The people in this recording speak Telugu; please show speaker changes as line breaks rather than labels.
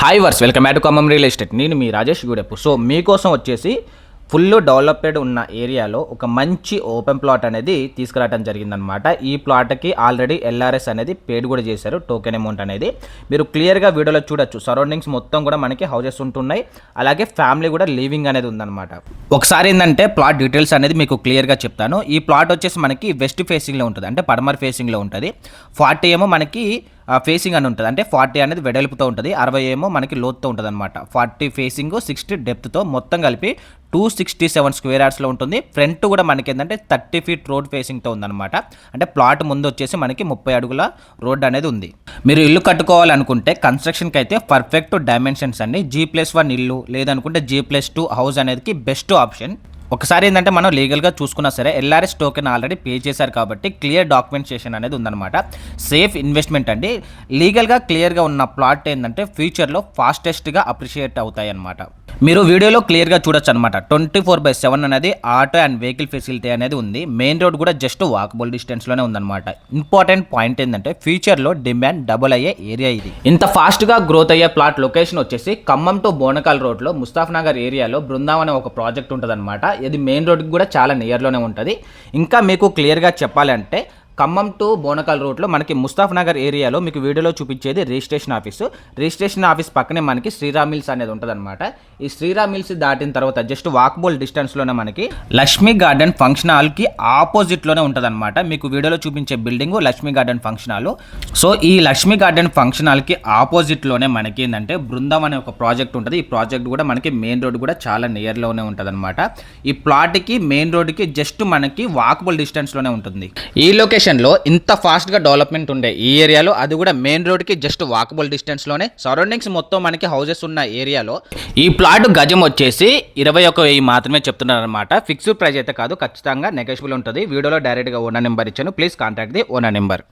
Hi viewers welcome back to Khammam real estate. నేను మీ రాజేష్ గూడెప్పు. సో మీకోసం వచ్చేసి ఫుల్ డెవలప్డ్ ఉన్న ఏరియాలో ఒక మంచి ఓపెన్ ప్లాట్ అనేది తీసుకురావడం జరిగిందనమాట. ఈ ప్లాట్కి ఆల్రెడీ ఎల్ఆర్ఎస్ అనేది పేడ్ కూడా చేశారు, టోకెన్ అమౌంట్ అనేది. మీరు క్లియర్గా వీడియోలో చూడొచ్చు. సరౌండింగ్స్ మొత్తం కూడా మనకి హౌసెస్ ఉంటున్నాయి, అలాగే ఫ్యామిలీ కూడా లివింగ్ అనేది ఉందన్నమాట. ఒకసారి ఏంటంటే ప్లాట్ డీటెయిల్స్ అనేది మీకు క్లియర్గా చెప్తాను. ఈ ప్లాట్ వచ్చేసి మనకి వెస్ట్ ఫేసింగ్లో ఉంటుంది, అంటే పడమర్ ఫేసింగ్లో ఉంటుంది. 40 ఏమో మనకి ఫేసింగ్ అని ఉంటుంది, అంటే 40 అనేది వెడల్పుతో ఉంటుంది, 60 ఏమో మనకి లోతుతో ఉంటుంది అనమాట. 40 ఫేసింగ్, 60 డెప్త్తో మొత్తం కలిపి 267 స్క్వేర్ యార్డ్స్లో ఉంటుంది. ఫ్రంట్ కూడా మనకి ఏంటంటే 30 ఫీట్ రోడ్ ఫేసింగ్తో ఉందన్నమాట. అంటే ప్లాట్ ముందు వచ్చేసి మనకి 30 అడుగుల రోడ్ అనేది ఉంది. మీరు ఇల్లు కట్టుకోవాలనుకుంటే కన్స్ట్రక్షన్కి అయితే పర్ఫెక్ట్ డైమెన్షన్స్ అన్ని G+1 ఇల్లు, లేదనుకుంటే G+2 హౌస్ అనేది బెస్ట్ ఆప్షన్. ఒకసారి ఏంటంటే మనం లీగల్గా చూసుకున్నా సరే ఎల్ఆర్ఎస్ టోకెన్ ఆల్రెడీ పే చేశారు కాబట్టి క్లియర్ డాక్యుమెంటేషన్ అనేది ఉందన్నమాట. సేఫ్ ఇన్వెస్ట్మెంట్ అండి. లీగల్గా క్లియర్గా ఉన్న ప్లాట్ ఏంటంటే ఫ్యూచర్లో ఫాస్టెస్ట్గా అప్రిషియేట్ అవుతాయి అన్నమాట. మీరు వీడియోలో క్లియర్గా చూడొచ్చు అనమాట. 24/7 అనేది ఆటో అండ్ వెహికల్ ఫెసిలిటీ అనేది ఉంది. మెయిన్ రోడ్ కూడా జస్ట్ వాకబుల్ డిస్టెన్స్లోనే ఉందన్నమాట. ఇంపార్టెంట్ పాయింట్ ఏంటంటే ఫ్యూచర్లో డిమాండ్ డబుల్ అయ్యే ఏరియా ఇది. ఇంత ఫాస్ట్గా గ్రోత్ అయ్యే ప్లాట్ లొకేషన్ వచ్చేసి ఖమ్మం టు బోనకాల్ రోడ్లో ముస్తాఫ్ నగర్ ఏరియాలో బృందావన్ అనే ఒక ప్రాజెక్ట్ ఉంటుందన్నమాట. ఇది మెయిన్ రోడ్కి కూడా చాలా నియర్లోనే ఉంటుంది. ఇంకా మీకు క్లియర్గా చెప్పాలంటే ఖమ్మం టు బోనకాల్ రోడ్లో మనకి ముస్తాఫ్ నగర్ ఏరియాలో మీకు వీడియోలో చూపించేది రిజిస్ట్రేషన్ ఆఫీసు. రిజిస్ట్రేషన్ ఆఫీస్ పక్కనే మనకి శ్రీరామ్ మిల్స్ అనేది ఉంటుందన్నమాట. ఈ శ్రీరామ్ మిల్స్ దాటిన తర్వాత జస్ట్ వాకబుల్ డిస్టెన్స్లోనే మనకి లక్ష్మీ గార్డెన్ ఫంక్షన్ హాల్కి ఆపోజిట్లోనే ఉంటుందన్నమాట. మీకు వీడియోలో చూపించే building Lakshmi garden function hall. So ఈ లక్ష్మీ గార్డెన్ ఫంక్షన్ హాల్కి ఆపోజిట్లోనే మనకి ఏంటంటే బృందం అనే ఒక ప్రాజెక్ట్ ఉంటుంది. ఈ ప్రాజెక్ట్ కూడా మనకి మెయిన్ రోడ్ కూడా చాలా నియర్లోనే ఉంటుందన్నమాట. ఈ ప్లాట్కి మెయిన్ రోడ్కి జస్ట్ మనకి వాకబుల్ డిస్టెన్స్లోనే ఉంటుంది. ఈ లొకేషన్ లో ఇంత ఫాస్ట్ గా డెవలప్మెంట్ ఉండే ఈ ఏరియాలో, అది కూడా మెయిన్ రోడ్ కి జస్ట్ వాకబుల్ డిస్టెన్స్ లోనే, సరౌండింగ్స్ మొత్తం మనకి హౌసెస్ ఉన్న ఏరియాలో ఈ ప్లాట్ గజం వచ్చేసి 21,000 మాత్రమే చెప్తున్నారు అనమాట. ఫిక్స్డ్ ప్రైస్ అయితే కాదు, ఖచ్చితంగా నెగోషియబుల్ ఉంటుంది. వీడియోలో డైరెక్ట్ గా ఓనర్ నెంబర్ ఇచ్చాను, please contact the owner number.